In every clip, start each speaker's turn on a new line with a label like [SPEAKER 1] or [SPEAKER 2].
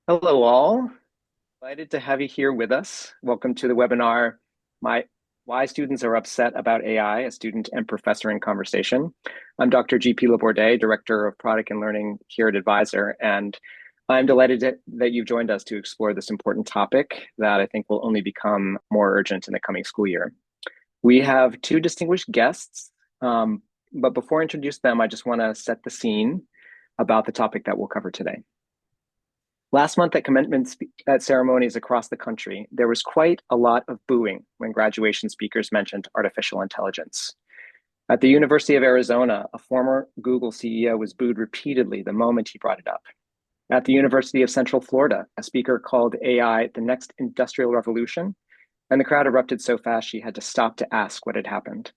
[SPEAKER 1] Hello, all. Delighted to have you here with us. Welcome to the webinar, My Why Students Are Upset About AI, a Student and Professor in Conversation. I'm Dr. GP LeBourdais, Director of Product and Learning here at Edvisor, and I'm delighted that you've joined us to explore this important topic that I think will only become more urgent in the coming school year. We have two distinguished guests, but before I introduce them, I just want to set the scene about the topic that we'll cover today. Last month at commencement ceremonies across the country, there was quite a lot of booing when graduation speakers mentioned artificial intelligence. At the University of Arizona, a former Google CEO was booed repeatedly the moment he brought it up. At the University of Central Florida, a speaker called AI the next industrial revolution, and the crowd erupted so fast she had to stop to ask what had happened.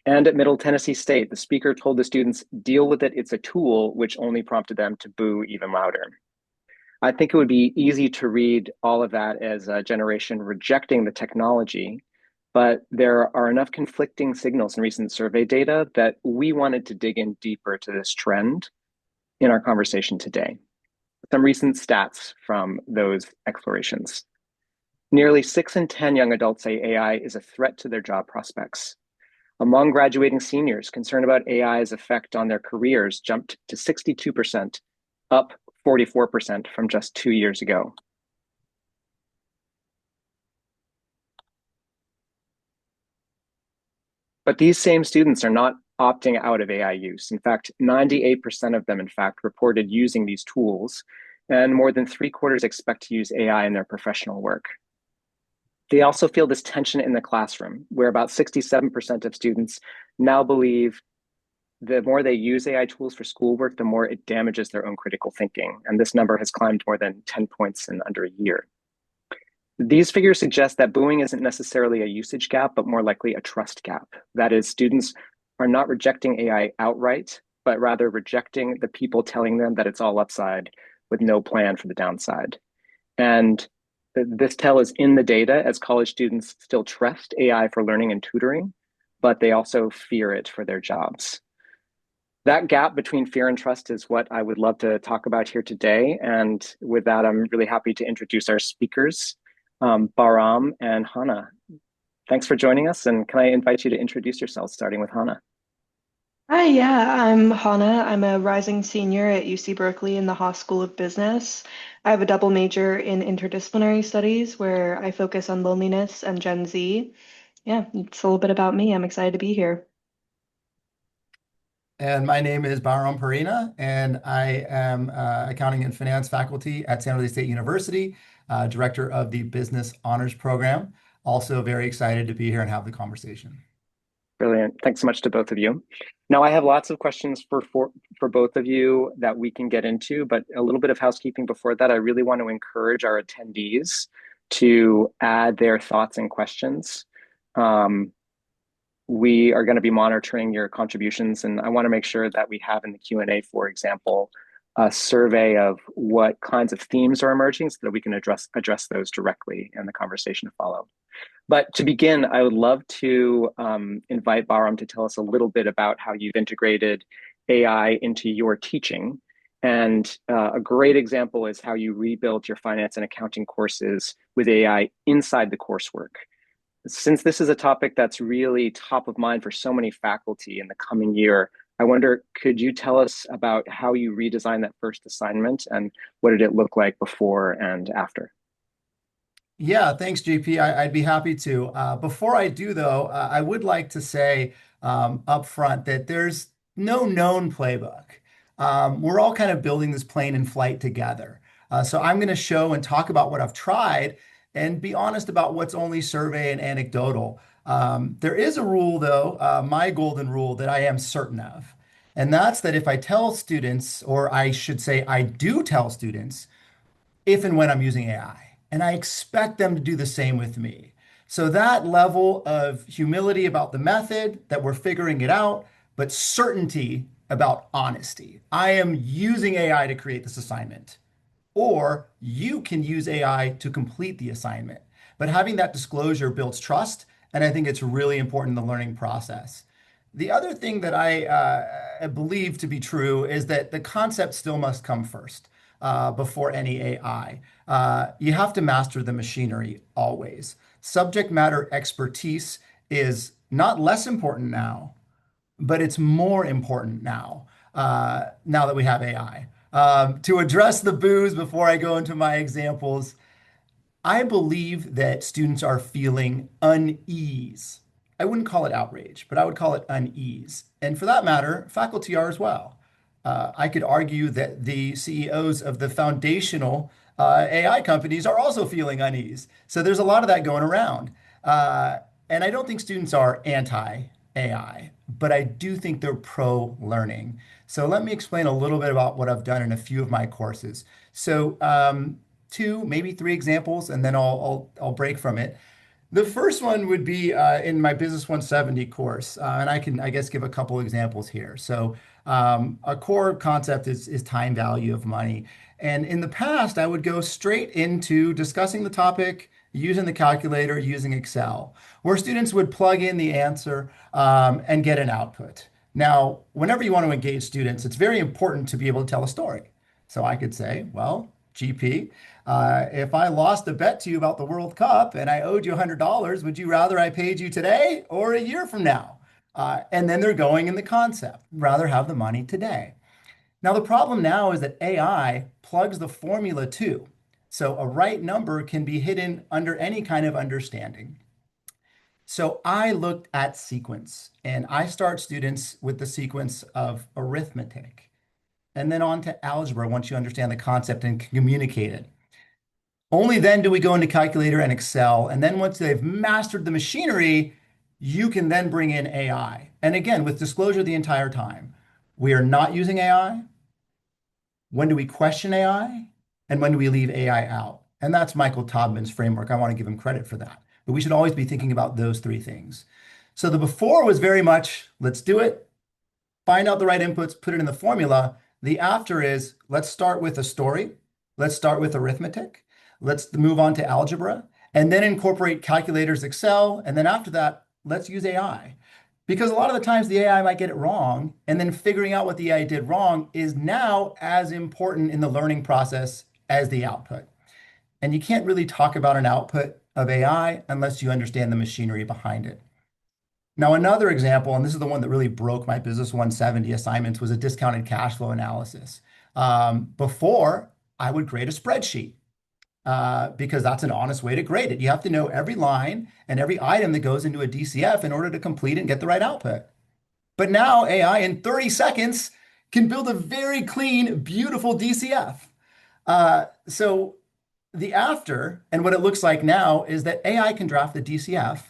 [SPEAKER 1] And at Middle Tennessee State, the speaker told the students, "Deal with it, it's a tool," which only prompted them to boo even louder. I think it would be easy to read all of that as a generation rejecting the technology, but there are enough conflicting signals in recent survey data that we wanted to dig in deeper to this trend in our conversation today. Some recent stats from those explorations. Nearly 6 in 10 young adults say AI is a threat to their job prospects. Among graduating seniors, concern about AI's effect on their careers jumped to 62%, up 44% from just 2 years ago. But these same students are not opting out of AI use. In fact, 98% of them, in fact, reported using these tools, and more than 3/4 expect to use AI in their professional work. They also feel this tension in the classroom, where about 67% of students now believe the more they use AI tools for schoolwork, the more it damages their own critical thinking. And this number has climbed more than 10 points in under a year. These figures suggest that booing isn't necessarily a usage gap, but more likely a trust gap. That is, students are not rejecting AI outright, but rather rejecting the people telling them that it's all upside with no plan for the downside. And this tell is in the data as college students still trust AI for learning and tutoring, but they also fear it for their jobs. That gap between fear and trust is what I would love to talk about here today. And with that, I'm really happy to introduce our speakers, Bahram and Hannah. Thanks for joining us. And can I invite you to introduce yourselves, starting with Hannah?
[SPEAKER 2] Hi, yeah, I'm Hannah. I'm a rising senior at UC Berkeley in the Haas School of Business. I have a double major in interdisciplinary studies where I focus on loneliness and Gen Z. Yeah, it's a little bit about me. I'm excited to be here.
[SPEAKER 3] And my name is Bahram Parineh, and I am accounting and finance faculty at San Jose State University, director of the Business Honors Program. Also very excited to be here and have the conversation.
[SPEAKER 1] Brilliant. Thanks so much to both of you. Now, I have lots of questions for both of you that we can get into, but a little bit of housekeeping before that. I really want to encourage our attendees to add their thoughts and questions. We are going to be monitoring your contributions, and I want to make sure that we have in the Q&A, for example, a survey of what kinds of themes are emerging so that we can address those directly in the conversation to follow. But to begin, I would love to invite Bahram to tell us a little bit about how you've integrated AI into your teaching. And a great example is how you rebuilt your finance and accounting courses with AI inside the coursework. Since this is a topic that's really top of mind for so many faculty in the coming year, I wonder, could you tell us about how you redesigned that first assignment and what did it look like before and after?
[SPEAKER 3] Yeah, thanks, JP. I'd be happy to. Before I do, though, I would like to say up front that there's no known playbook. We're all kind of building this plane in flight together. So I'm going to show and talk about what I've tried and be honest about what's only survey and anecdotal. There is a rule, though, my golden rule that I am certain of. And that's that if I tell students, or I should say, I do tell students, if and when I'm using AI. And I expect them to do the same with me. So that level of humility about the method, that we're figuring it out, but certainty about honesty. I am using AI to create this assignment, or you can use AI to complete the assignment. But having that disclosure builds trust, and I think it's really important in the learning process. The other thing that I believe to be true is that the concept still must come first. before any AI. You have to master the machinery always. Subject matter expertise is not less important now, but it's more important now, now that we have AI. To address the boos before I go into my examples, I believe that students are feeling unease. I wouldn't call it outrage, but I would call it unease. And for that matter, faculty are as well. I could argue that the CEOs of the foundational AI companies are also feeling unease. So there's a lot of that going around. Uh, and I don't think students are anti-AI, but I do think they're pro-learning. So let me explain a little bit about what I've done in a few of my courses. So two, maybe three examples, and then I'll break from it. The first one would be in my Business 170 course, and I can, I guess, give a couple examples here. So, a core concept is time value of money. And in the past, I would go straight into discussing the topic, using the calculator, using Excel, where students would plug in the answer and get an output. Now, whenever you want to engage students, it's very important to be able to tell a story. So I could say, well, GP, if I lost a bet to you about the World Cup and I owed you $100, would you rather I paid you today or a year from now? And then they're going in the concept, rather have the money today. Now, the problem now is that AI plugs the formula too. So a right number can be hidden under any kind of understanding. So I looked at sequence and I start students with the sequence of arithmetic and then on to algebra once you understand the concept and can communicate it. Only then do we go into calculator and Excel. And then once they've mastered the machinery, you can then bring in AI. And again, with disclosure the entire time, we are not using AI. When do we question AI? And when do we leave AI out? And that's Michael Taubman's framework. I want to give him credit for that. But we should always be thinking about those three things. So the before was very much, let's do it, find out the right inputs, put it in the formula. The after is, let's start with a story. Let's start with arithmetic. Let's move on to algebra and then incorporate calculators, Excel. And then after that, let's use AI. Because a lot of the times the AI might get it wrong, and then figuring out what the AI did wrong is now as important in the learning process as the output. And you can't really talk about an output of AI unless you understand the machinery behind it. Now, another example, and this is the one that really broke my Business 170 assignments, was a discounted cash flow analysis. Before, I would create a spreadsheet because that's an honest way to grade it. You have to know every line and every item that goes into a DCF in order to complete and get the right output. But now AI in 30 seconds can build a very clean, beautiful DCF. So the after and what it looks like now is that AI can draft the DCF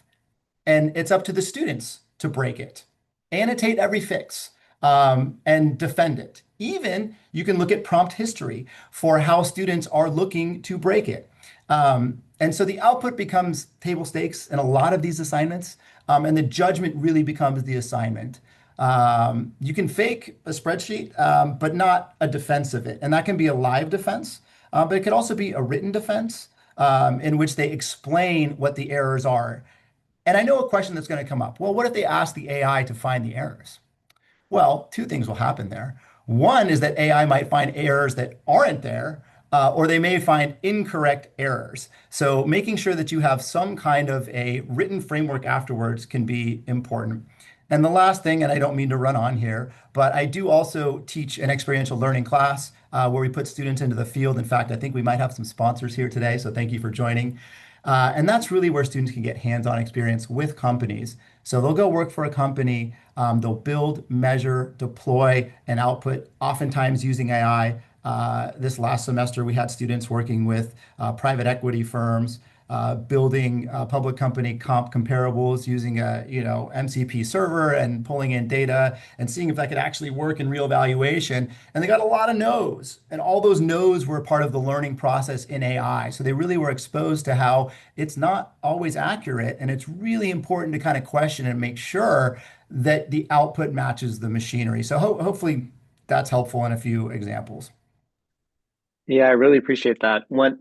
[SPEAKER 3] and it's up to the students to break it, annotate every fix, and defend it. Even you can look at prompt history for how students are looking to break it. And so the output becomes table stakes in a lot of these assignments, and the judgment really becomes the assignment. You can fake a spreadsheet, but not a defense of it. And that can be a live defense, but it could also be a written defense in which they explain what the errors are. And I know a question that's going to come up. Well, what if they ask the AI to find the errors? Well, two things will happen there. One is that AI might find errors that aren't there, or they may find incorrect errors. So making sure that you have some kind of a written framework afterwards can be important. And the last thing, and I don't mean to run on here, but I do also teach an experiential learning class where we put students into the field. In fact, I think we might have some sponsors here today, so thank you for joining. And that's really where students can get hands-on experience with companies. So they'll go work for a company, they'll build, measure, deploy, and output, oftentimes using AI. This last semester, we had students working with private equity firms, building public company comp comparables using a MCP server and pulling in data and seeing if that could actually work in real valuation. And they got a lot of no's, and all those no's were part of the learning process in AI. So they really were exposed to how it's not always accurate, and it's really important to kind of question and make sure that the output matches the machinery. So hopefully that's helpful in a few examples.
[SPEAKER 1] Yeah, I really appreciate that. One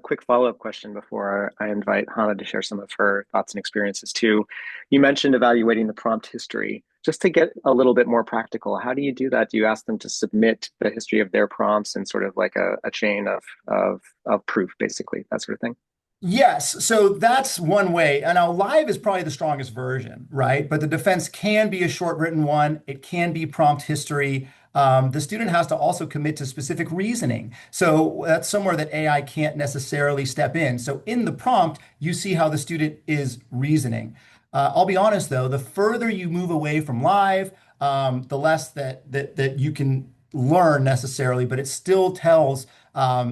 [SPEAKER 1] quick follow-up question before I invite Hannah to share some of her thoughts and experiences too. You mentioned evaluating the prompt history. just to get a little bit more practical, how do you do that? Do you ask them to submit the history of their prompts and sort of like a chain of proof, basically, that sort of thing?
[SPEAKER 3] Yes, so that's one way. And now live is probably the strongest version, right? But the defense can be a short written one. It can be prompt history. The student has to also commit to specific reasoning. So that's somewhere that AI can't necessarily step in. So in the prompt, you see how the student is reasoning. I'll be honest though, the further you move away from live, the less that you can learn necessarily, but it still tells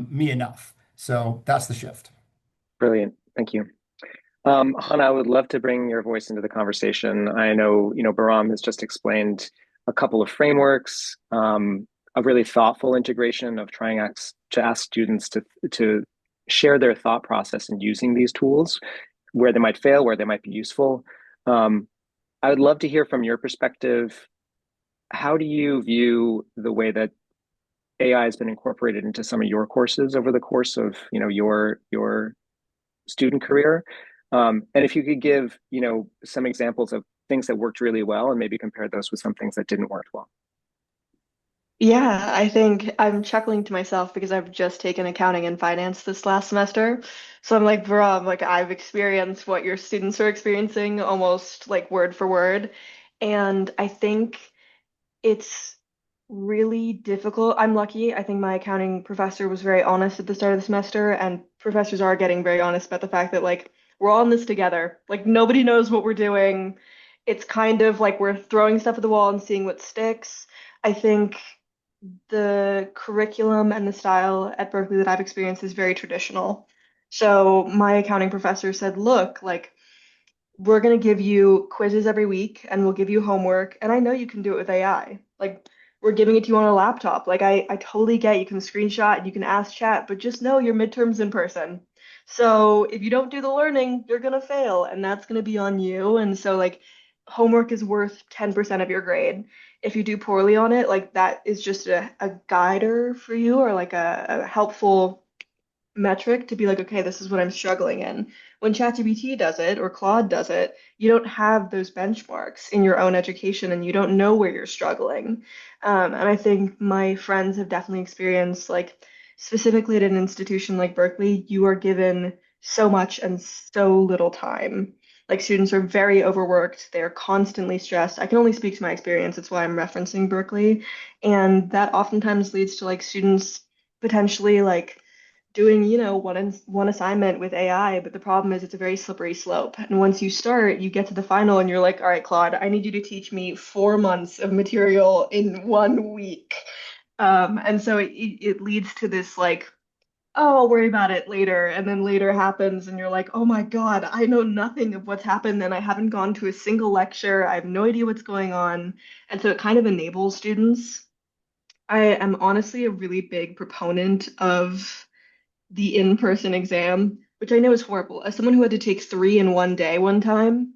[SPEAKER 3] me enough. So that's the shift.
[SPEAKER 1] Brilliant. Thank you. Hannah, I would love to bring your voice into the conversation. I know, Bahram has just explained a couple of frameworks, a really thoughtful integration of trying to ask students to share their thought process in using these tools, where they might fail, where they might be useful. Um, I would love to hear from your perspective. How do you view the way that AI has been incorporated into some of your courses over the course of, your student career? And if you could give, some examples of things that worked really well and maybe compare those with some things that didn't work well.
[SPEAKER 2] Yeah, I think I'm chuckling to myself because I've just taken accounting and finance this last semester. So I'm like, bro, like I've experienced what your students are experiencing almost like word for word. And I think it's really difficult. I'm lucky. I think my accounting professor was very honest at the start of the semester, and professors are getting very honest about the fact that like we're all in this together. Like nobody knows what we're doing. It's kind of like we're throwing stuff at the wall and seeing what sticks. I think the curriculum and the style at Berkeley that I've experienced is very traditional. So my accounting professor said, look, like we're going to give you quizzes every week and we'll give you homework. And I know you can do it with AI. Like we're giving it to you on a laptop. Like I totally get you can screenshot and you can ask chat, but just know your midterm's in person. So if you don't do the learning, you're going to fail and that's going to be on you. And so like homework is worth 10% of your grade. If you do poorly on it, like that is just a guider for you or like a helpful metric to be like, okay, this is what I'm struggling in. When ChatGPT does it or Claude does it, you don't have those benchmarks in your own education and you don't know where you're struggling. And I think my friends have definitely experienced, like, specifically at an institution like Berkeley, you are given so much and so little time. Like, students are very overworked, they're constantly stressed. I can only speak to my experience, that's why I'm referencing Berkeley. And that oftentimes leads to, like, students potentially, like, doing, one assignment with AI, but the problem is it's a very slippery slope. And once you start, you get to the final and you're like, all right, Claude, I need you to teach me 4 months of material in 1 week. And so it leads to this like, oh, I'll worry about it later. And then later happens and you're like, oh my God, I know nothing of what's happened and I haven't gone to a single lecture. I have no idea what's going on. And so it kind of enables students. I am honestly a really big proponent of the in-person exam, which I know is horrible. As someone who had to take three in one day one time,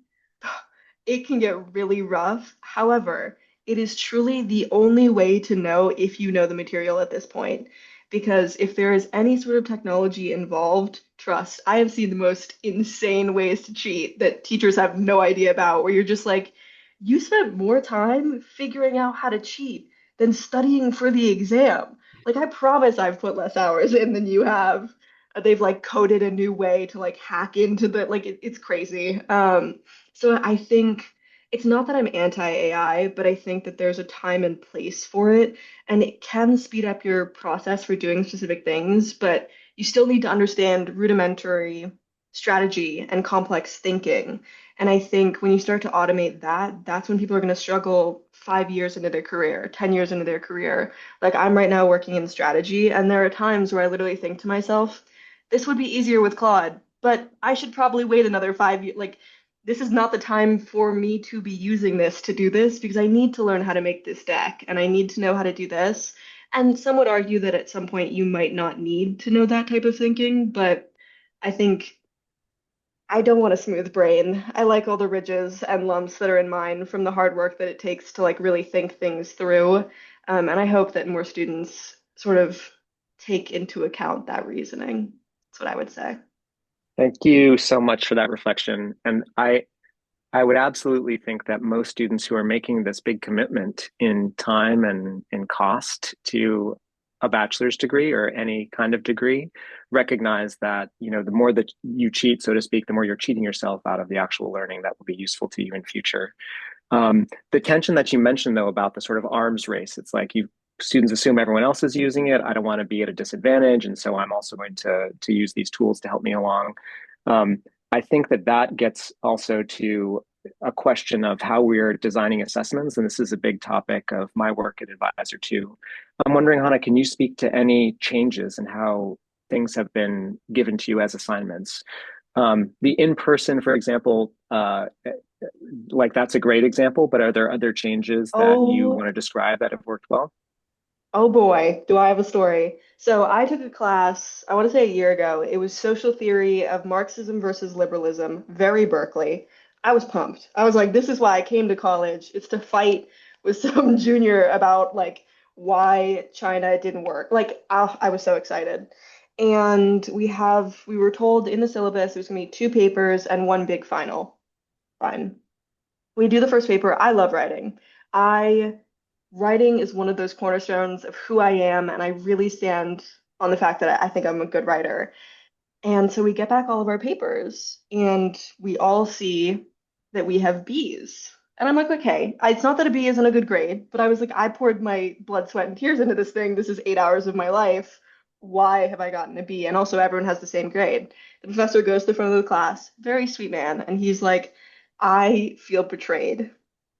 [SPEAKER 2] it can get really rough. However, it is truly the only way to know if you know the material at this point. Because if there is any sort of technology involved, trust, I have seen the most insane ways to cheat that teachers have no idea about, where you're just like, you spent more time figuring out how to cheat than studying for the exam. Like, I promise I've put less hours in than you have. They've like coded a new way to like hack into the like it's crazy. So I think it's not that I'm anti-AI, but I think that there's a time and place for it, and it can speed up your process for doing specific things, but you still need to understand rudimentary strategy and complex thinking. And I think when you start to automate that, that's when people are going to struggle 5 years into their career, 10 years into their career. Like I'm right now working in strategy, and there are times where I literally think to myself, this would be easier with Claude, but I should probably wait another 5 years. Like this is not the time for me to be using this to do this because I need to learn how to make this deck and I need to know how to do this. And some would argue that at some point you might not need to know that type of thinking, but I think I don't want a smooth brain. I like all the ridges and lumps that are in mine from the hard work that it takes to like really think things through. And I hope that more students sort of take into account that reasoning. That's what I would say.
[SPEAKER 1] Thank you so much for that reflection. And I would absolutely think that most students who are making this big commitment in time and in cost to a bachelor's degree or any kind of degree recognize that, the more that you cheat, so to speak, the more you're cheating yourself out of the actual learning that will be useful to you in future. The tension that you mentioned, though, about the sort of arms race, it's like students assume everyone else is using it. I don't want to be at a disadvantage, and so I'm also going to use these tools to help me along. Um, I think that gets also to a question of how we're designing assessments, and this is a big topic of my work at Edvisor too. I'm wondering, Hannah, can you speak to any changes in how things have been given to you as assignments? The in-person, for example, like that's a great example, but are there other changes that you
[SPEAKER 2] Oh,
[SPEAKER 1] want to describe that have worked well?
[SPEAKER 2] oh boy, do I have a story. So I took a class, I want to say a year ago. It was social theory of Marxism versus liberalism, very Berkeley. I was pumped. I was like, this is why I came to college. It's to fight with some junior about like why China didn't work. Like I was so excited. And we were told in the syllabus it was gonna be two papers and one big final. Fine. We do the first paper. I love writing. I Writing is one of those cornerstones of who I am, and I really stand on the fact that I think I'm a good writer. And so we get back all of our papers, and we all see that we have B's. And I'm like, okay, it's not that a B isn't a good grade, but I was like, I poured my blood, sweat, and tears into this thing. This is 8 hours of my life. Why have I gotten a B? And also, everyone has the same grade. The professor goes to the front of the class, very sweet man, and he's like, I feel betrayed.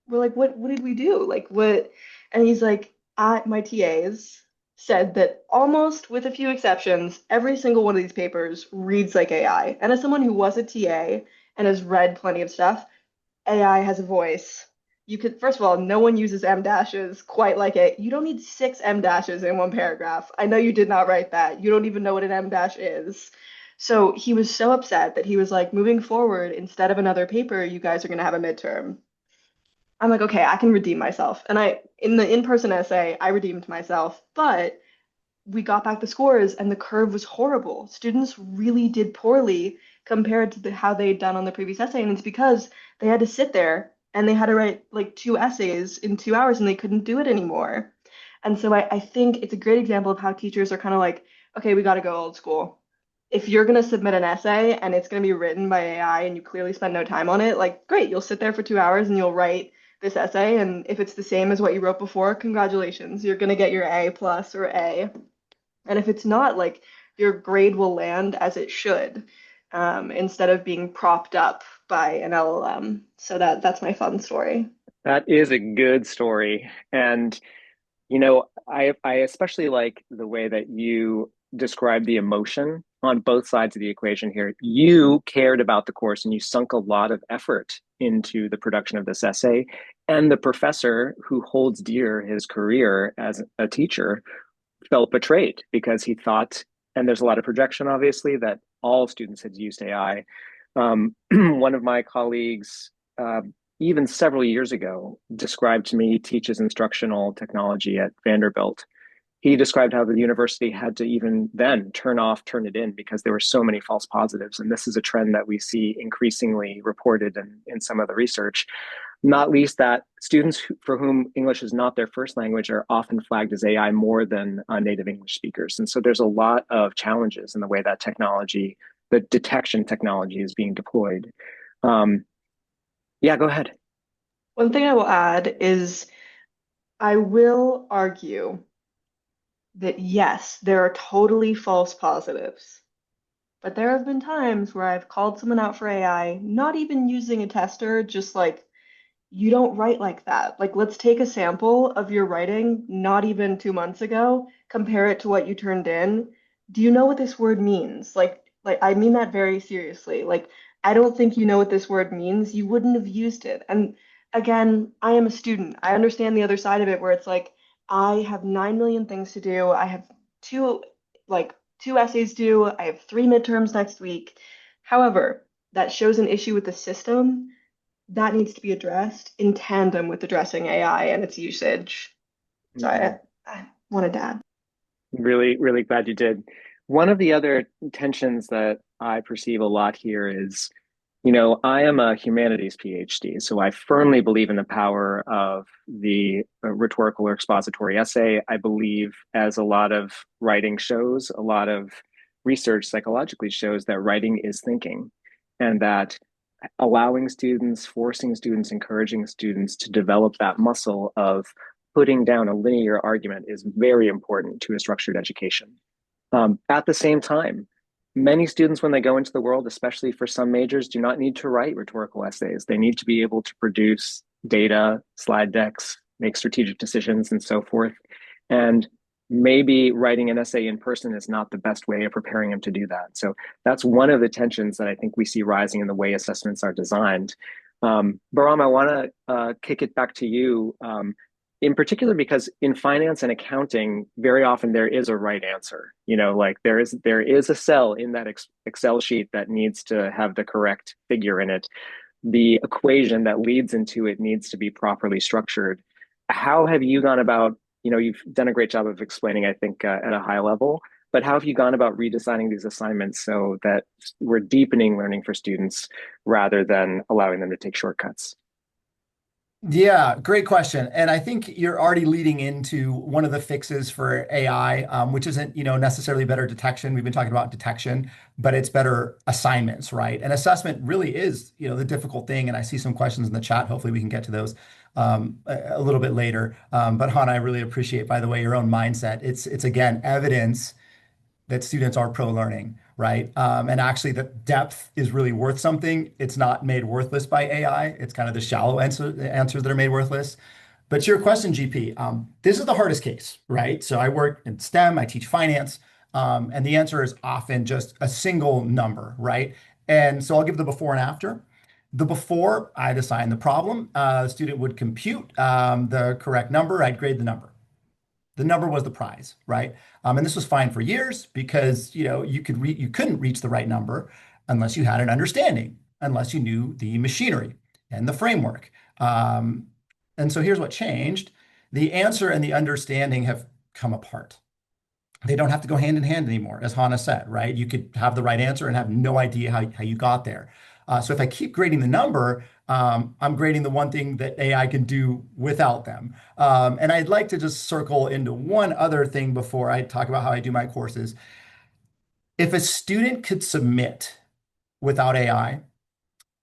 [SPEAKER 2] We're like, what did we do? Like, what? And he's like, my TAs said that almost with a few exceptions, every single one of these papers reads like AI. And as someone who was a TA and has read plenty of stuff, AI has a voice. You could, first of all, no one uses M dashes quite like it. You don't need six M dashes in one paragraph. I know you did not write that. You don't even know what an M dash is. So he was so upset that he was like, moving forward, instead of another paper, you guys are going to have a midterm. I'm like, okay, I can redeem myself. And in the in-person essay, I redeemed myself, but we got back the scores and the curve was horrible. Students really did poorly compared to how they'd done on the previous essay. And it's because they had to sit there and they had to write like two essays in 2 hours and they couldn't do it anymore. And so I think it's a great example of how teachers are kind of like, okay, we got to go old school. If you're going to submit an essay and it's going to be written by AI and you clearly spend no time on it, like, great, you'll sit there for 2 hours and you'll write this essay. And if it's the same as what you wrote before, congratulations, you're going to get your A plus or A. And if it's not, like your grade will land as it should, instead of being propped up by an LLM. So that's my fun story.
[SPEAKER 1] That is a good story. And I especially like the way that you describe the emotion on both sides of the equation here. You cared about the course and you sunk a lot of effort into the production of this essay. And the professor who holds dear his career as a teacher felt betrayed because he thought, and there's a lot of projection, obviously, that all students had used AI. One of my colleagues, even several years ago, described to me, he teaches instructional technology at Vanderbilt. He described how the university had to even then turn it in because there were so many false positives. And this is a trend that we see increasingly reported in some of the research, not least that students for whom English is not their first language are often flagged as AI more than native English speakers. And so there's a lot of challenges in the way that technology, the detection technology is being deployed. Um, yeah, go ahead.
[SPEAKER 2] One thing I will add is I will argue that yes, there are totally false positives. But there have been times where I've called someone out for AI, not even using a tester, just like, you don't write like that. Like, let's take a sample of your writing not even 2 months ago, compare it to what you turned in. Do you know what this word means? Like I mean that very seriously. Like, I don't think you know what this word means. You wouldn't have used it. And again, I am a student. I understand the other side of it where it's like, I have 9 million things to do. I have two, like, two essays due. I have three midterms next week. However, that shows an issue with the system that needs to be addressed in tandem with addressing AI and its usage. So
[SPEAKER 1] Mhm.
[SPEAKER 2] I wanted to add.
[SPEAKER 1] Really, really glad you did. One of the other tensions that I perceive a lot here is I am a humanities PhD, so I firmly believe in the power of the rhetorical or expository essay. I believe, as a lot of writing shows, a lot of research psychologically shows that writing is thinking, and that allowing students, forcing students, encouraging students to develop that muscle of putting down a linear argument is very important to a structured education. At the same time, many students, when they go into the world, especially for some majors, do not need to write rhetorical essays. They need to be able to produce data, slide decks, make strategic decisions, and so forth. And maybe writing an essay in person is not the best way of preparing them to do that. So that's one of the tensions that I think we see rising in the way assessments are designed. Bahram, I want to kick it back to you. In particular, because in finance and accounting, very often there is a right answer. Like there is a cell in that Excel sheet that needs to have the correct figure in it. The equation that leads into it needs to be properly structured. How have you gone about, you've done a great job of explaining, I think, at a high level, but how have you gone about redesigning these assignments so that we're deepening learning for students rather than allowing them to take shortcuts?
[SPEAKER 3] Yeah, great question. And I think you're already leading into one of the fixes for AI, which isn't, necessarily better detection. We've been talking about detection, but it's better assignments, right? And assessment really is, the difficult thing. And I see some questions in the chat. Hopefully we can get to those a little bit later. But Hannah, I really appreciate, by the way, your own mindset. It's again, evidence that students are pro-learning, right? And actually, the depth is really worth something. It's not made worthless by AI. It's kind of the shallow answers that are made worthless. But to your question, GP, this is the hardest case, right? So I work in STEM, I teach finance, and the answer is often just a single number, right? And so I'll give the before and after. The before, I'd assign the problem. The student would compute the correct number. I'd grade the number. The number was the prize, right? And this was fine for years because you couldn't reach the right number unless you had an understanding, unless you knew the machinery and the framework. And so here's what changed: the answer and the understanding have come apart. They don't have to go hand in hand anymore, as Hannah said, right? You could have the right answer and have no idea how you got there. So if I keep grading the number, I'm grading the one thing that AI can do without them. And I'd like to just circle into one other thing before I talk about how I do my courses. If a student could submit without AI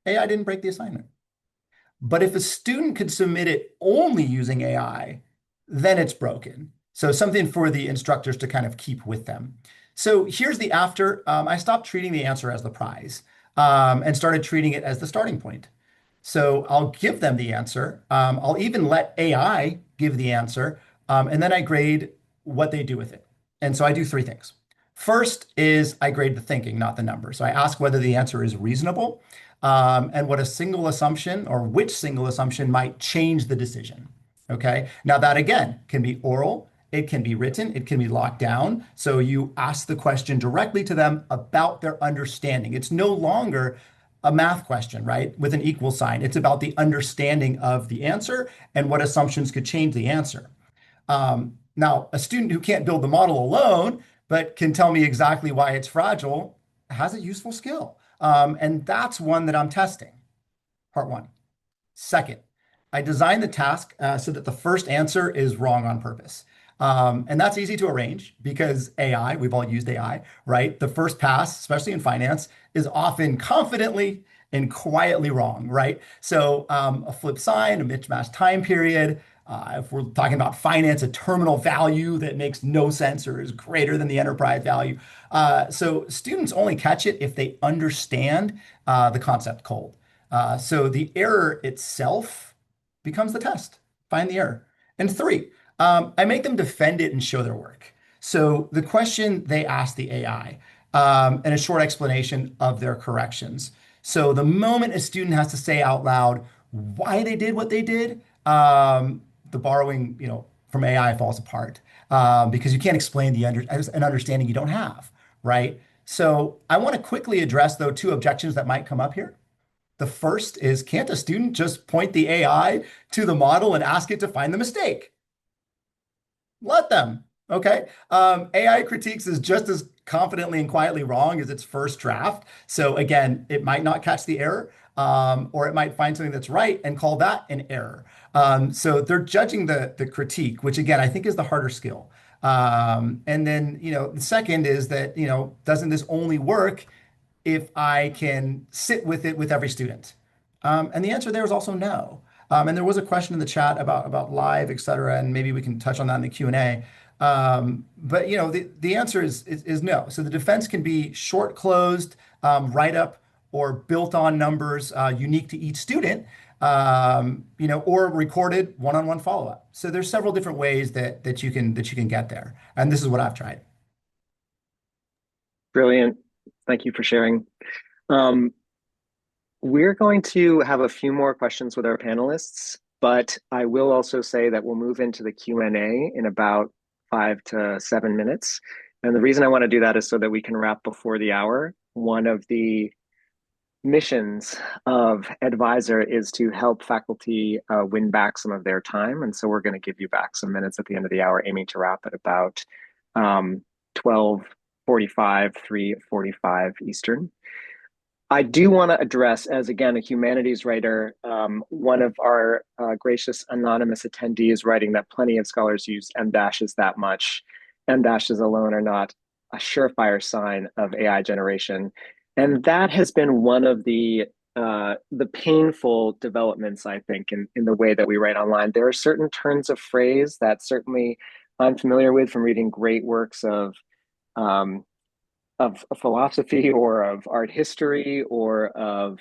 [SPEAKER 3] didn't break the assignment. But if a student could submit it only using AI, then it's broken. So something for the instructors to kind of keep with them. So here's the after. I stopped treating the answer as the prize and started treating it as the starting point. So I'll give them the answer. I'll even let AI give the answer. And then I grade what they do with it. And so I do three things. First is I grade the thinking, not the number. So I ask whether the answer is reasonable and what a single assumption or which single assumption might change the decision. Okay. Now that again can be oral, it can be written, it can be locked down. So you ask the question directly to them about their understanding. It's no longer a math question, right? With an equal sign. It's about the understanding of the answer and what assumptions could change the answer. Now, a student who can't build the model alone, but can tell me exactly why it's fragile, has a useful skill. And that's one that I'm testing. Part one. Second, I designed the task so that the first answer is wrong on purpose. And that's easy to arrange because AI, we've all used AI, right? The first pass, especially in finance, is often confidently and quietly wrong, right? So a flip sign, a mismatched time period. If we're talking about finance, a terminal value that makes no sense or is greater than the enterprise value. So students only catch it if they understand the concept cold. So the error itself becomes the test. Find the error. And three, I make them defend it and show their work. So the question they ask the AI and a short explanation of their corrections. So the moment a student has to say out loud why they did what they did, the borrowing, from AI falls apart because you can't explain an understanding you don't have, right? So I want to quickly address, though, two objections that might come up here. The first is, can't a student just point the AI to the model and ask it to find the mistake? Let them. Okay. AI critiques is just as confidently and quietly wrong as its first draft. So again, it might not catch the error, or it might find something that's right and call that an error. So they're judging the critique, which again I think is the harder skill. And then the second is that doesn't this only work if I can sit with it with every student? And the answer there is also no. And there was a question in the chat about live, et cetera, and maybe we can touch on that in the Q&A. But the answer is no. So the defense can be short closed, write up, or built on numbers unique to each student, or recorded one-on-one follow-up. So there's several different ways that you can get there. And this is what I've tried.
[SPEAKER 1] Brilliant. Thank you for sharing. Um, we're going to have a few more questions with our panelists, but I will also say that we'll move into the Q&A in about 5 to 7 minutes. And the reason I want to do that is so that we can wrap before the hour. One of the missions of Edvisor is to help faculty win back some of their time. And so we're going to give you back some minutes at the end of the hour, aiming to wrap at about 12:45, 3:45 Eastern. I do want to address, as again, a humanities writer, one of our gracious anonymous attendees writing that plenty of scholars use M dashes that much. M dashes alone are not a surefire sign of AI generation. And that has been one of the painful developments, I think, in the way that we write online. There are certain turns of phrase that certainly I'm familiar with from reading great works um, of philosophy or of art history or of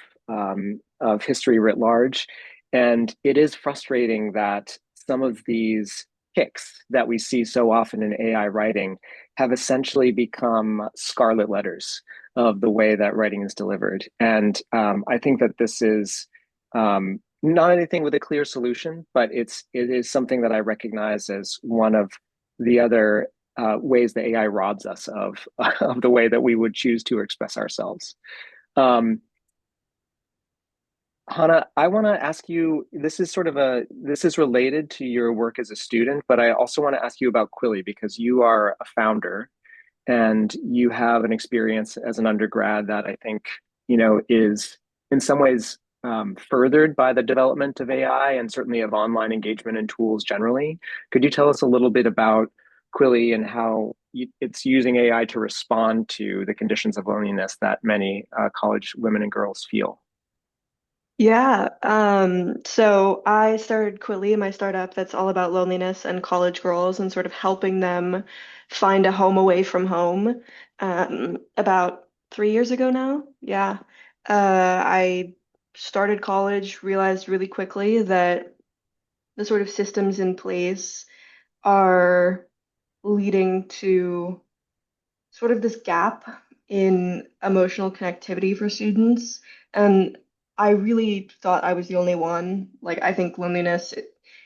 [SPEAKER 1] history writ large. And it is frustrating that some of these ticks that we see so often in AI writing have essentially become scarlet letters of the way that writing is delivered. And I think that this is not anything with a clear solution, but it is something that I recognize as one of the other ways that AI robs us of the way that we would choose to express ourselves. Um, Hannah, I want to ask you, this is related to your work as a student, but I also want to ask you about Quilly because you are a founder and you have an experience as an undergrad that I think, is in some ways furthered by the development of AI and certainly of online engagement and tools generally. Could you tell us a little bit about Quilly and how it's using AI to respond to the conditions of loneliness that many college women and girls feel?
[SPEAKER 2] Yeah, so I started Quilly, my startup that's all about loneliness and college girls and sort of helping them find a home away from home. About 3 years ago now. Yeah. I started college, realized really quickly that the sort of systems in place are leading to sort of this gap in emotional connectivity for students. And I really thought I was the only one. Like, I think loneliness,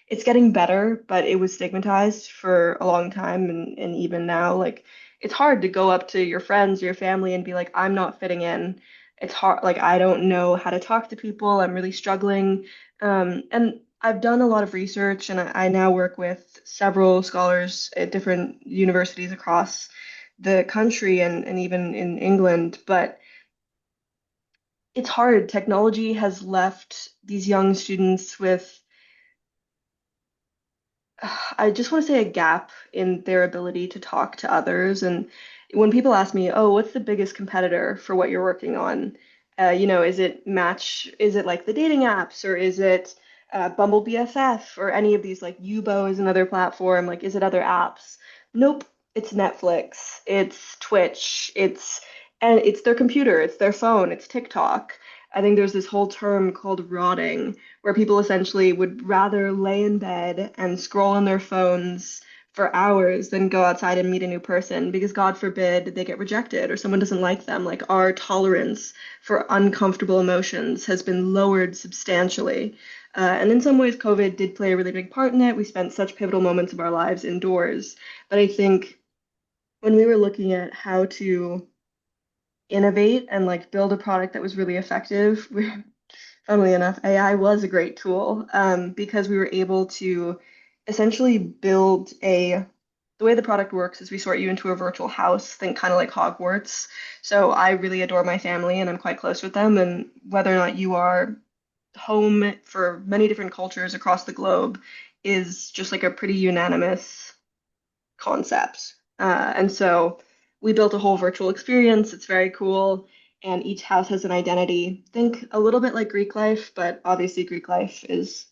[SPEAKER 2] it's getting better, but it was stigmatized for a long time. And even now, like, it's hard to go up to your friends or your family and be like, I'm not fitting in. It's hard. Like, I don't know how to talk to people. I'm really struggling. And I've done a lot of research, and I now work with several scholars at different universities across the country and even in England, but it's hard. Technology has left these young students with, I just want to say, a gap in their ability to talk to others. And when people ask me, oh, what's the biggest competitor for what you're working on? Is it Match? Is it like the dating apps, or is it Bumble BFF, or any of these like Yubo is another platform? Like, is it other apps? Nope, it's Netflix, it's Twitch, it's their computer, it's their phone, it's TikTok. I think there's this whole term called rotting, where people essentially would rather lay in bed and scroll on their phones for hours than go outside and meet a new person because God forbid they get rejected or someone doesn't like them. Like, our tolerance for uncomfortable emotions has been lowered substantially. And in some ways, COVID did play a really big part in it. We spent such pivotal moments of our lives indoors. But I think when we were looking at how to innovate and like build a product that was really effective, funnily enough, AI was a great tool because we were able to essentially build the way the product works is we sort you into a virtual house, think kind of like Hogwarts. So I really adore my family and I'm quite close with them. And whether or not you are home for many different cultures across the globe is just like a pretty unanimous concept. And so we built a whole virtual experience. It's very cool. And each house has an identity. Think a little bit like Greek life, but obviously Greek life is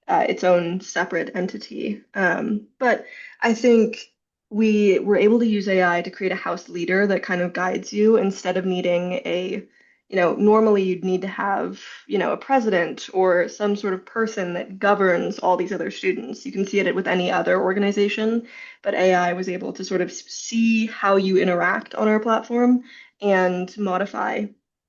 [SPEAKER 2] its own separate entity. But I think we were able to use AI to create a house leader that kind of guides you instead of needing normally you'd need to have, a president or some sort of person that governs all these other students. You can see it with any other organization, but AI was able to sort of see how you interact on our platform and modify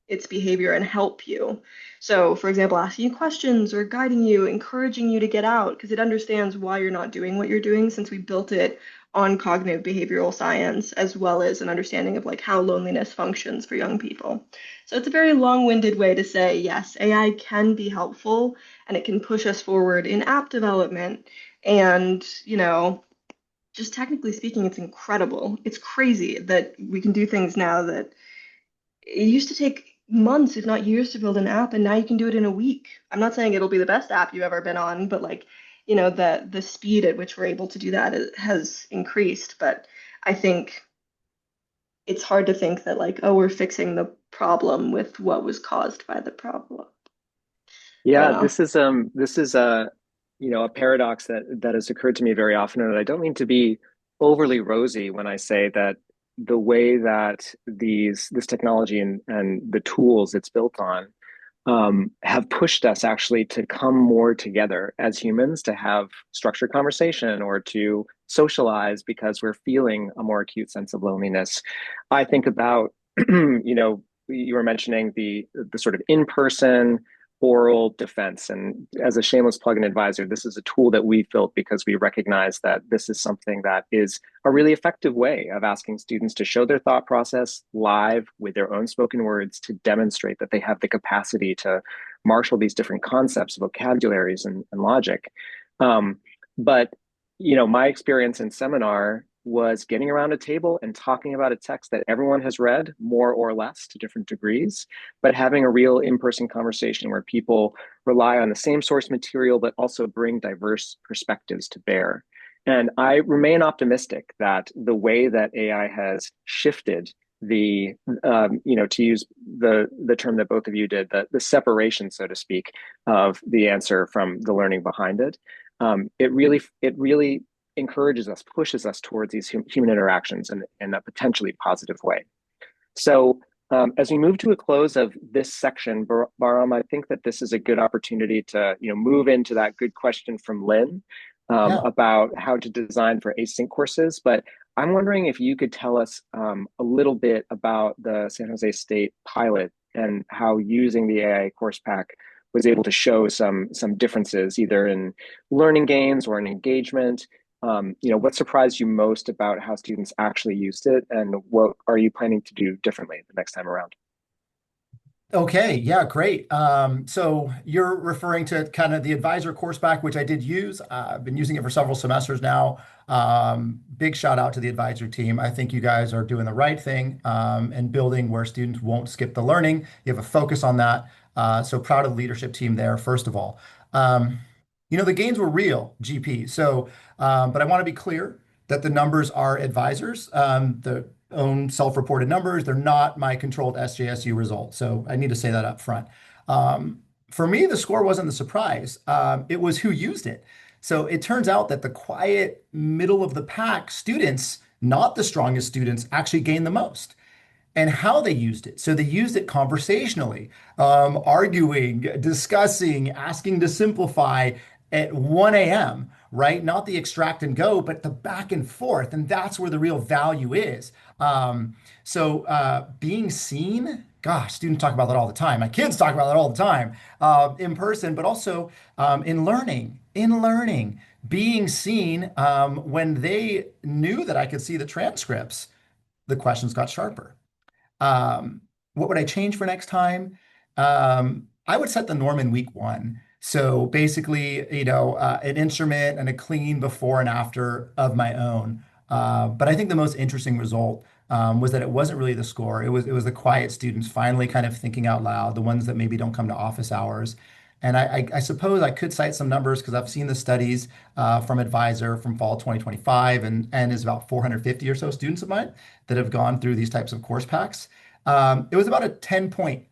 [SPEAKER 2] its behavior and help you. So, for example, asking you questions or guiding you, encouraging you to get out because it understands why you're not doing what you're doing since we built it on cognitive behavioral science as well as an understanding of like how loneliness functions for young people. So it's a very long-winded way to say, yes, AI can be helpful and it can push us forward in app development. And, just technically speaking, it's incredible. It's crazy that we can do things now that it used to take months, if not years, to build an app, and now you can do it in a week. I'm not saying it'll be the best app you've ever been on, but like, the speed at which we're able to do that has increased. But I think it's hard to think that like, oh, we're fixing the problem with what was caused by the problem. I don't
[SPEAKER 1] Yeah,
[SPEAKER 2] know.
[SPEAKER 1] this is a paradox that has occurred to me very often, and I don't mean to be overly rosy when I say that the way that this technology and the tools it's built on have pushed us actually to come more together as humans to have structured conversation or to socialize because we're feeling a more acute sense of loneliness. I think about, you were mentioning the sort of in-person oral defense. And as a shameless plug and advisor, this is a tool that we built because we recognize that this is something that is a really effective way of asking students to show their thought process live with their own spoken words to demonstrate that they have the capacity to marshal these different concepts, vocabularies, and logic. But my experience in seminar was getting around a table and talking about a text that everyone has read more or less to different degrees, but having a real in-person conversation where people rely on the same source material, but also bring diverse perspectives to bear. And I remain optimistic that the way that AI has shifted to use the term that both of you did, the separation, so to speak, of the answer from the learning behind it. It really encourages us, pushes us towards these human interactions in a potentially positive way. So as we move to a close of this section, Bahram, I think that this is a good opportunity to move into that good question from Lynn
[SPEAKER 3] Yeah.
[SPEAKER 1] about how to design for async courses. But I'm wondering if you could tell us a little bit about the San Jose State pilot and how using the AI course pack was able to show some differences either in learning gains or in engagement. What surprised you most about how students actually used it, and what are you planning to do differently the next time around?
[SPEAKER 3] Okay, yeah, great. So you're referring to kind of the Edvisor course pack, which I did use. I've been using it for several semesters now. Big shout out to the Edvisor team. I think you guys are doing the right thing and building where students won't skip the learning. You have a focus on that. So proud of the leadership team there, first of all. Um, the gains were real, GP. So, but I want to be clear that the numbers are Edvisor's. The own self-reported numbers. They're not my controlled SJSU results. So I need to say that up front. For me, the score wasn't the surprise. It was who used it. So it turns out that the quiet middle of the pack students, not the strongest students, actually gained the most and how they used it. So they used it conversationally, arguing, discussing, asking to simplify at 1 a.m., right? Not the extract and go, but the back and forth. And that's where the real value is. So being seen, gosh, students talk about that all the time. My kids talk about that all the time in person, but also in learning, being seen when they knew that I could see the transcripts, the questions got sharper. What would I change for next time? I would set the norm in week one. So basically, an instrument and a clean before and after of my own. But I think the most interesting result was that it wasn't really the score. It was the quiet students finally kind of thinking out loud, the ones that maybe don't come to office hours. And I suppose I could cite some numbers because I've seen the studies from Edvisor from fall 2025, and is about 450 or so students of mine that have gone through these types of course packs. It was about a 10-point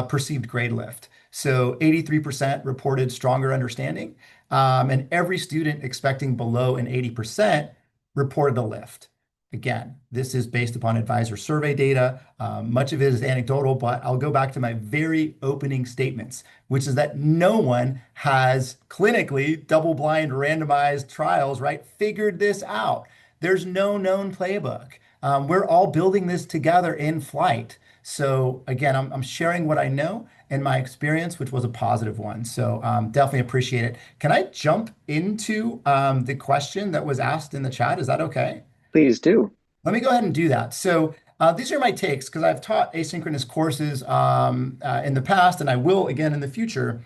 [SPEAKER 3] perceived grade lift. So 83% reported stronger understanding, and every student expecting below an 80% reported a lift. Again, this is based upon Edvisor survey data. Much of it is anecdotal, but I'll go back to my very opening statements, which is that no one has clinically double-blind randomized trials, right, figured this out. There's no known playbook. We're all building this together in flight. So again, I'm sharing what I know and my experience, which was a positive one. So definitely appreciate it. Can I jump into the question that was asked in the chat? Is that okay?
[SPEAKER 1] Please do.
[SPEAKER 3] Let me go ahead and do that. So these are my takes because I've taught asynchronous courses in the past, and I will again in the future.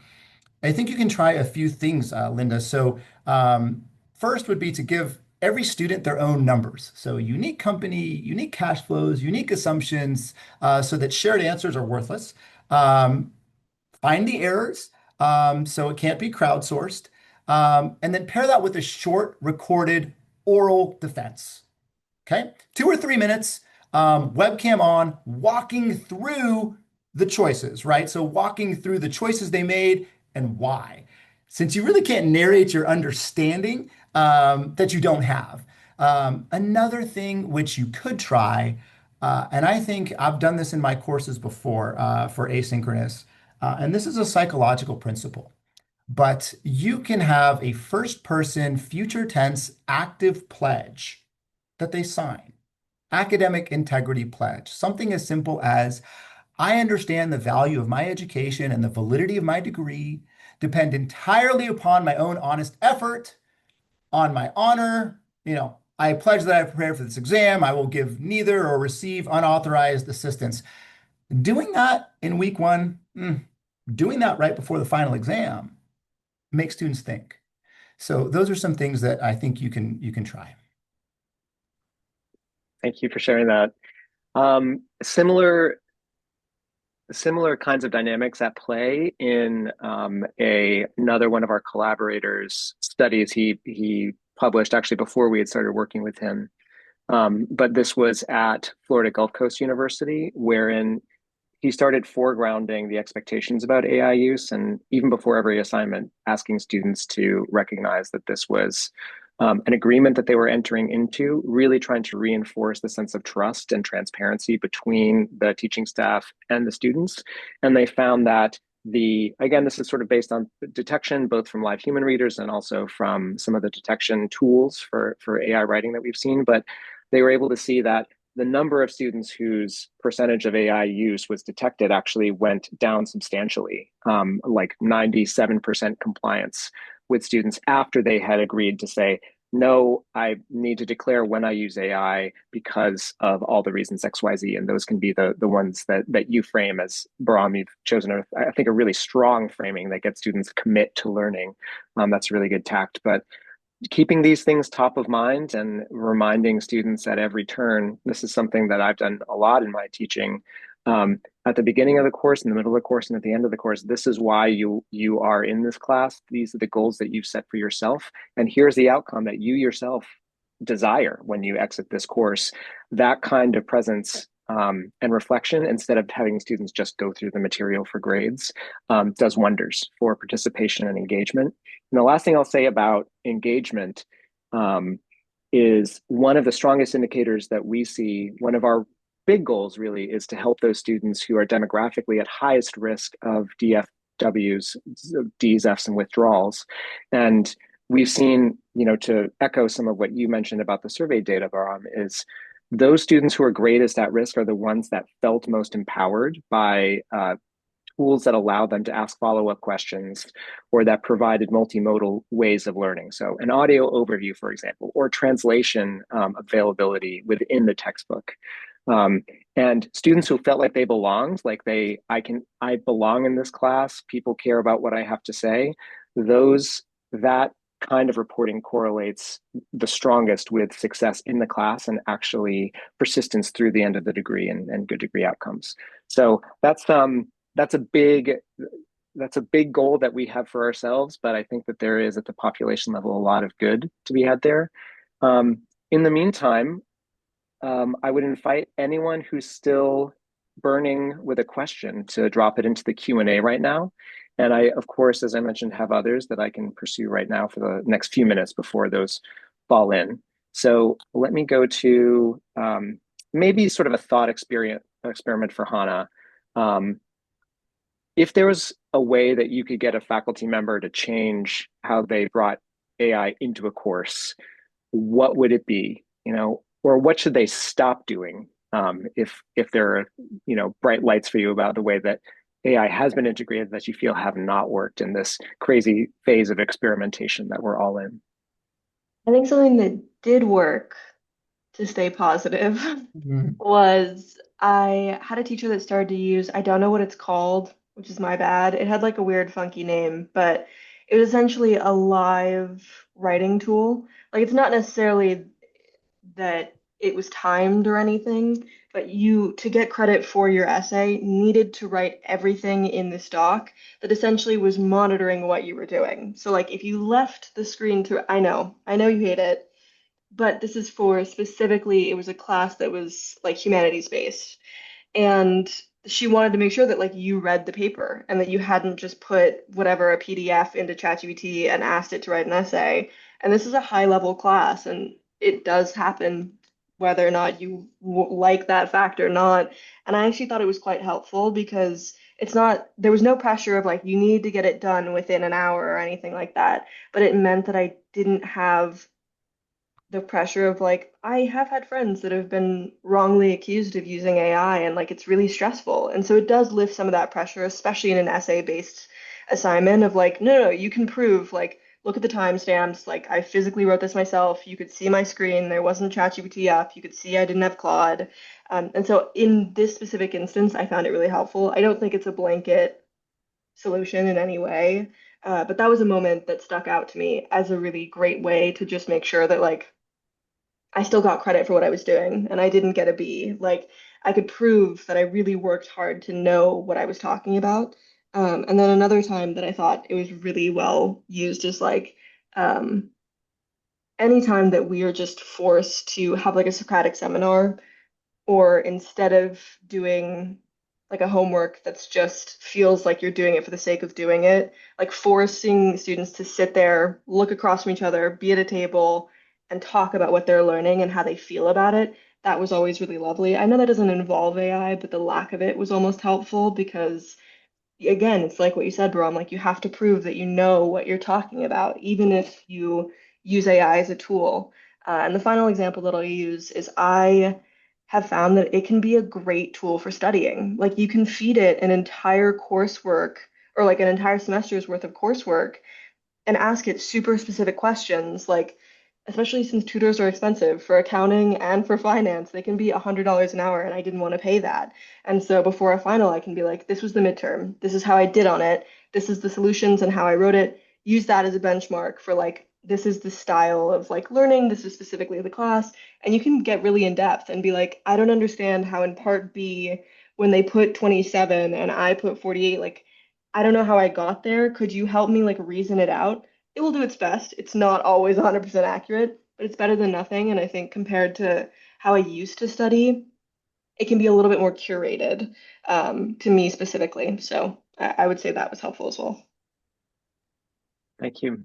[SPEAKER 3] I think you can try a few things, Linda. So first would be to give every student their own numbers. So unique company, unique cash flows, unique assumptions, so that shared answers are worthless. Um, Find the errors, so it can't be crowdsourced, and then pair that with a short recorded oral defense. Okay, 2 or 3 minutes, webcam on, walking through the choices, right? So walking through the choices they made and why. Since you really can't narrate your understanding that you don't have. Another thing which you could try, and I think I've done this in my courses before for asynchronous, and this is a psychological principle, but you can have a first person future tense active pledge that they sign. Academic integrity pledge, something as simple as I understand the value of my education and the validity of my degree depend entirely upon my own honest effort, on my honor. I pledge that I prepare for this exam. I will give neither or receive unauthorized assistance. Doing that in week one, doing that right before the final exam makes students think. So those are some things that I think you can try.
[SPEAKER 1] Thank you for sharing that. Similar kinds of dynamics at play in another one of our collaborators' studies. He published actually before we had started working with him, but this was at Florida Gulf Coast University, wherein he started foregrounding the expectations about AI use, and even before every assignment, asking students to recognize that this was an agreement that they were entering into, really trying to reinforce the sense of trust and transparency between the teaching staff and the students. And they found that again, this is sort of based on detection, both from live human readers and also from some of the detection tools for AI writing that we've seen. But they were able to see that the number of students whose percentage of AI use was detected actually went down substantially, like 97% compliance with students after they had agreed to say, no, I need to declare when I use AI because of all the reasons XYZ. And those can be the ones that you frame as, Bahram, you've chosen, I think, a really strong framing that gets students commit to learning. That's really good tact. But keeping these things top of mind and reminding students at every turn, this is something that I've done a lot in my teaching. At the beginning of the course, in the middle of the course, and at the end of the course, this is why you are in this class. These are the goals that you've set for yourself. And here's the outcome that you yourself desire when you exit this course. That kind of presence and reflection, instead of having students just go through the material for grades, does wonders for participation and engagement. And the last thing I'll say about engagement is one of the strongest indicators that we see. One of our big goals really is to help those students who are demographically at highest risk of DFWs, Ds, Fs, and withdrawals. And we've seen, to echo some of what you mentioned about the survey data, Bahram, is those students who are greatest at risk are the ones that felt most empowered by tools that allow them to ask follow-up questions or that provided multimodal ways of learning. So an audio overview, for example, or translation availability within the textbook. And students who felt like they belonged, like I belong in this class, people care about what I have to say, that kind of reporting correlates the strongest with success in the class and actually persistence through the end of the degree and good degree outcomes. So that's a big goal that we have for ourselves, but I think that there is at the population level a lot of good to be had there. In the meantime, I would invite anyone who's still burning with a question to drop it into the Q&A right now. And I, of course, as I mentioned, have others that I can pursue right now for the next few minutes before those fall in. So let me go to maybe sort of a thought experiment for Hannah. If there was a way that you could get a faculty member to change how they brought AI into a course, what would it be? Or what should they stop doing if there are bright lights for you about the way that AI has been integrated that you feel have not worked in this crazy phase of experimentation that we're all in?
[SPEAKER 2] I think something that did work to stay positive
[SPEAKER 3] Mhm.
[SPEAKER 2] was I had a teacher that started to use, I don't know what it's called, which is my bad. It had like a weird, funky name, but it was essentially a live writing tool. Like it's not necessarily that it was timed or anything, but you, to get credit for your essay, needed to write everything in this doc that essentially was monitoring what you were doing. So like if you left the screen to, I know you hate it, but this is for specifically, it was a class that was like humanities based. And she wanted to make sure that like you read the paper and that you hadn't just put whatever a PDF into ChatGPT and asked it to write an essay. And this is a high level class, and it does happen whether or not you like that fact or not. And I actually thought it was quite helpful because it's not, there was no pressure of like you need to get it done within an hour or anything like that. But it meant that I didn't have the pressure of like I have had friends that have been wrongly accused of using AI and like it's really stressful. And so it does lift some of that pressure, especially in an essay-based assignment of like, no, you can prove like look at the timestamps, like I physically wrote this myself. You could see my screen, there wasn't ChatGPT up, you could see I didn't have Claude. And so in this specific instance, I found it really helpful. I don't think it's a blanket solution in any way. But that was a moment that stuck out to me as a really great way to just make sure that like I still got credit for what I was doing and I didn't get a B. Like I could prove that I really worked hard to know what I was talking about. And then another time that I thought it was really well used is like um, anytime that we are just forced to have like a Socratic seminar, or instead of doing like a homework that's just feels like you're doing it for the sake of doing it, like forcing students to sit there, look across from each other, be at a table, and talk about what they're learning and how they feel about it. That was always really lovely. I know that doesn't involve AI, but the lack of it was almost helpful because, again, it's like what you said, Bahram, like you have to prove that you know what you're talking about, even if you use AI as a tool. And the final example that I'll use is I have found that it can be a great tool for studying. Like you can feed it an entire coursework or like an entire semester's worth of coursework and ask it super specific questions, like especially since tutors are expensive for accounting and for finance, they can be $100 an hour, and I didn't want to pay that. And so before a final, I can be like, this was the midterm, this is how I did on it, this is the solutions and how I wrote it. Use that as a benchmark for like, this is the style of like learning, this is specifically the class. And you can get really in depth and be like, I don't understand how in part B, when they put 27 and I put 48, like I don't know how I got there. Could you help me like reason it out? It will do its best. It's not always 100% accurate, but it's better than nothing. And I think compared to how I used to study, it can be a little bit more curated to me specifically. So I would say that was helpful as well.
[SPEAKER 1] Thank you.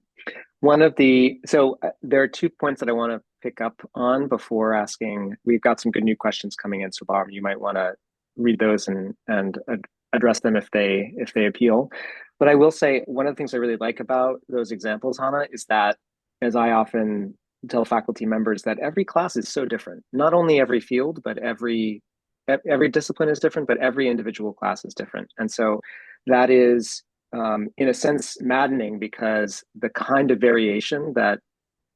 [SPEAKER 1] So there are 2 points that I want to pick up on before asking. We've got some good new questions coming in, so Bob, you might want to read those and address them if they appeal. But I will say one of the things I really like about those examples, Hannah, is that as I often tell faculty members that every class is so different. Not only every field, but every discipline is different, but every individual class is different. And so that is in a sense maddening because the kind of variation that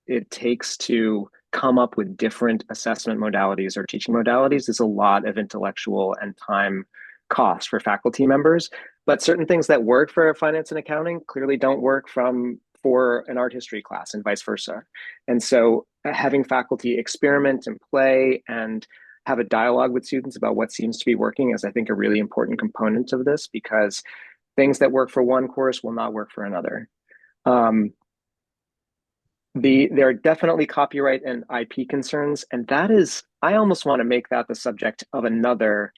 [SPEAKER 1] it takes to come up with different assessment modalities or teaching modalities is a lot of intellectual and time cost for faculty members. But certain things that work for finance and accounting clearly don't work for an art history class and vice versa. And so having faculty experiment and play and have a dialogue with students about what seems to be working is, I think, a really important component of this, because things that work for one course will not work for another. There are definitely copyright and IP concerns, and that is, I almost want to make that the subject of another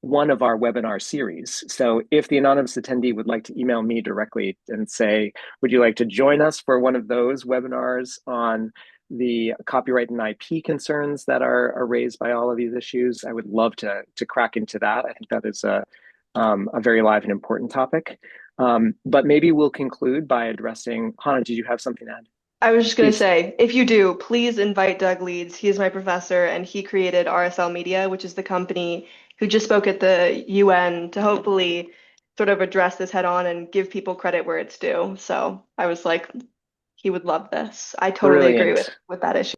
[SPEAKER 1] one of our webinar series. So if the anonymous attendee would like to email me directly and say, would you like to join us for one of those webinars on the copyright and IP concerns that are raised by all of these issues, I would love to crack into that. I think that is a very live and important topic. But maybe we'll conclude by addressing, Hannah, did you have something to add?
[SPEAKER 2] I was just going to
[SPEAKER 1] Please.
[SPEAKER 2] say, if you do, please invite Doug Leeds. He is my professor, and he created RSL Media, which is the company who just spoke at the UN to hopefully sort of address this head on and give people credit where it's due. So I was like, he would love this. I totally agree
[SPEAKER 1] Brilliant.
[SPEAKER 2] with that issue.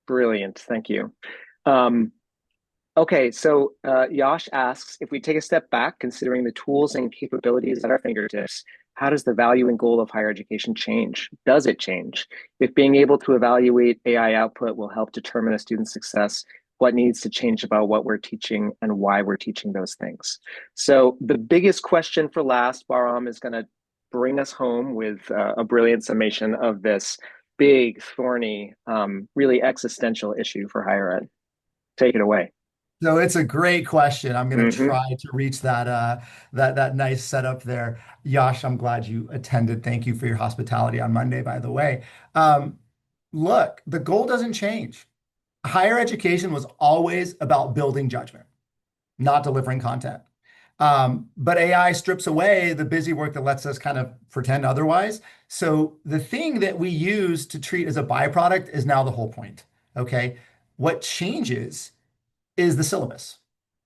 [SPEAKER 1] Brilliant. Thank you. Okay, so Yash asks, if we take a step back, considering the tools and capabilities at our fingertips, how does the value and goal of higher education change? Does it change? If being able to evaluate AI output will help determine a student's success, what needs to change about what we're teaching and why we're teaching those things? So the biggest question for last, Bahram is going to bring us home with a brilliant summation of this big, thorny, really existential issue for higher ed. Take it away.
[SPEAKER 3] So it's a great question. I'm going to
[SPEAKER 1] Mm-hmm.
[SPEAKER 3] try to reach that nice setup there. Yash, I'm glad you attended. Thank you for your hospitality on Monday, by the way. Look, the goal doesn't change. Higher education was always about building judgment, not delivering content. But AI strips away the busy work that lets us kind of pretend otherwise. So the thing that we use to treat as a byproduct is now the whole point. Okay. What changes is the syllabus.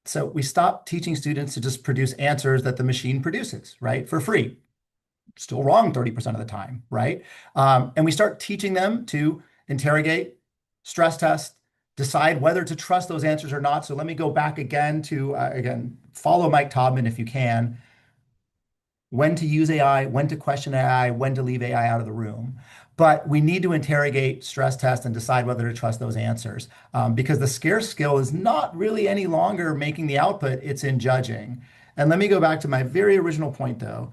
[SPEAKER 3] So we stop teaching students to just produce answers that the machine produces, right, for free. Still wrong 30% of the time, right? And we start teaching them to interrogate, stress test, decide whether to trust those answers or not. So let me go back again to, follow Mike Taubman if you can. When to use AI, when to question AI, when to leave AI out of the room. But we need to interrogate, stress test, and decide whether to trust those answers. Because the scarce skill is not really any longer making the output, it's in judging. And let me go back to my very original point, though,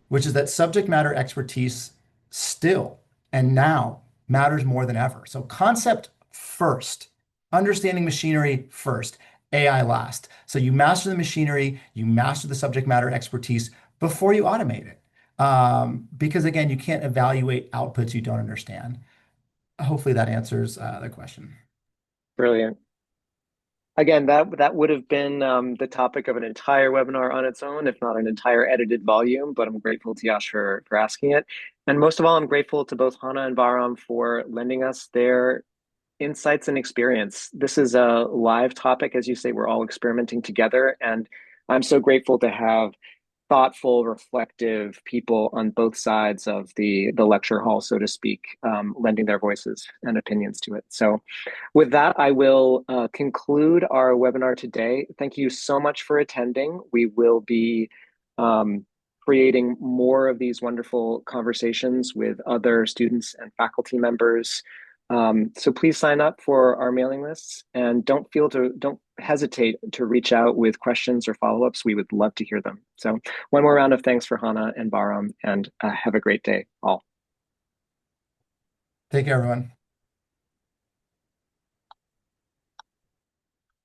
[SPEAKER 3] which is that subject matter expertise still and now matters more than ever. So concept first, understanding machinery first, AI last. So you master the machinery, you master the subject matter expertise before you automate it. Because again, you can't evaluate outputs you don't understand. Hopefully that answers the question.
[SPEAKER 1] Brilliant. Again, that would have been the topic of an entire webinar on its own, if not an entire edited volume, but I'm grateful to Yash for asking it. And most of all, I'm grateful to both Hannah and Bahram for lending us their insights and experience. This is a live topic. As you say, we're all experimenting together, and I'm so grateful to have thoughtful, reflective people on both sides of the lecture hall, so to speak, lending their voices and opinions to it. So with that, I will conclude our webinar today. Thank you so much for attending. We will be creating more of these wonderful conversations with other students and faculty members. So please sign up for our mailing lists, and don't hesitate to reach out with questions or follow-ups. We would love to hear them. So one more round of thanks for Hannah and Bahram, and have a great day all.
[SPEAKER 3] Take care, everyone.